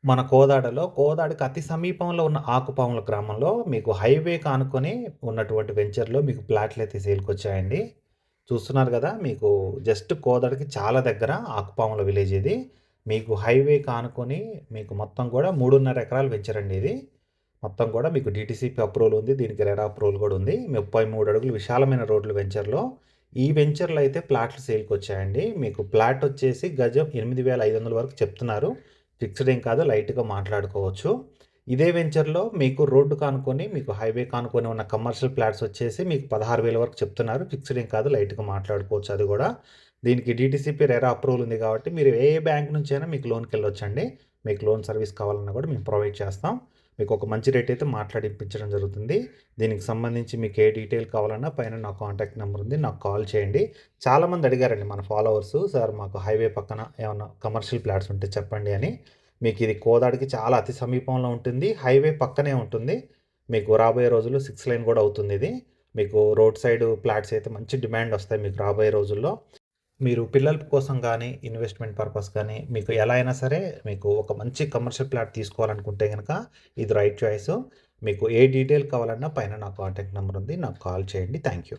మన కోదాడికి అతి సమీపంలో ఉన్న ఆకుపాముల గ్రామంలో మీకు హైవేకి ఆనుకొని ఉన్నటువంటి వెంచర్‌లో మీకు ప్లాట్‌లయితే సేల్‌కొచ్చాయండి. చూస్తున్నారు గదా! మీకు జస్ట్ కోదాడికి చాలా దగ్గర ఆకుపాముల విలేజ్ ఇది. మీకు హైవేకి ఆనుకొని మీకు మొత్తం గూడా 3.5 ఎకరాల వెంచర్ అండి ఇది. మొత్తం కూడా మీకు డీటీసీపీ అప్రూవల్ ఉంది. దీనికి రెరా అప్రూవల్ కూడా ఉంది. 33 అడుగులు విశాలమైన రోడ్లు వెంచర్‌లో. ఈ వెంచర్‌లో అయితే ప్లాట్లు సేల్‌కొచ్చాయండి. మీకు ప్లాట్ వచ్చేసి గజం 8,500 వరకు చెప్తున్నారు. ఫిక్స్డ్ ఏం కాదు, లైట్‌గా మాట్లాడుకోవచ్చు. ఇదే వెంచర్‌లో మీకు రోడ్డుకి ఆనుకొని, మీకు హైవేకి ఆనుకొని ఉన్న కమర్షియల్ ఫ్లాట్స్ వచ్చేసి మీకు 16,000 వరకు చెప్తున్నారు. ఫిక్స్డ్ ఏం కాదు, లైట్‌గా మాట్లాడుకోవచ్చు అది గూడా. దీనికి డీటీసీపీ రెరా అప్రూవల్ ఉంది కాబట్టి మీరు ఏ బ్యాంక్ నుంచైనా మీకు లోన్‌కెళ్ళొచ్చండి. మీకు లోన్ సర్వీస్ కావాలన్నా కూడా మేము ప్రొవైడ్ చేస్తాం. మీకు ఒక మంచి రేట్ అయితే మాట్లాడి ఇప్పించడం జరుగుతుంది. దీనికి సంబంధించి మీకు ఏ డీటెయిల్ కావాలన్నా పైన నా కాంటాక్ట్ నెంబర్ ఉంది. నాకు కాల్ చేయండి. చాలామంది అడిగారండి మన ఫాలోవర్స్, సార్ మాకు హైవే పక్కన ఏమన్నా కమర్షియల్ ఫ్లాట్స్ ఉంటే చెప్పండి అని. మీకు ఇది కోదాడికి చాలా అతి సమీపంలో ఉంటుంది. హైవే పక్కనే ఉంటుంది. మీకు రాబోయే రోజుల్లో 6 లైన్ కూడా అవుతుంది ఇది. మీకు రోడ్ సైడ్ ఫ్లాట్స్ అయితే మంచి డిమాండ్ వస్తాయి మీకు రాబోయే రోజుల్లో. మీరు పిల్లల కోసం గానీ, ఇన్వెస్ట్‌మెంట్ పర్పస్ గానీ, మీకు ఎలా అయినా సరే మీకు ఒక మంచి కమర్షియల్ ఫ్లాట్ తీసుకోవాలనుకుంటే గనక ఇది రైట్ చాయిసు. మీకు ఏ డీటెయిల్ కావాలన్నా పైన నా కాంటాక్ట్ నంబర్ ఉంది. నాకు కాల్ చేయండి. Thank you.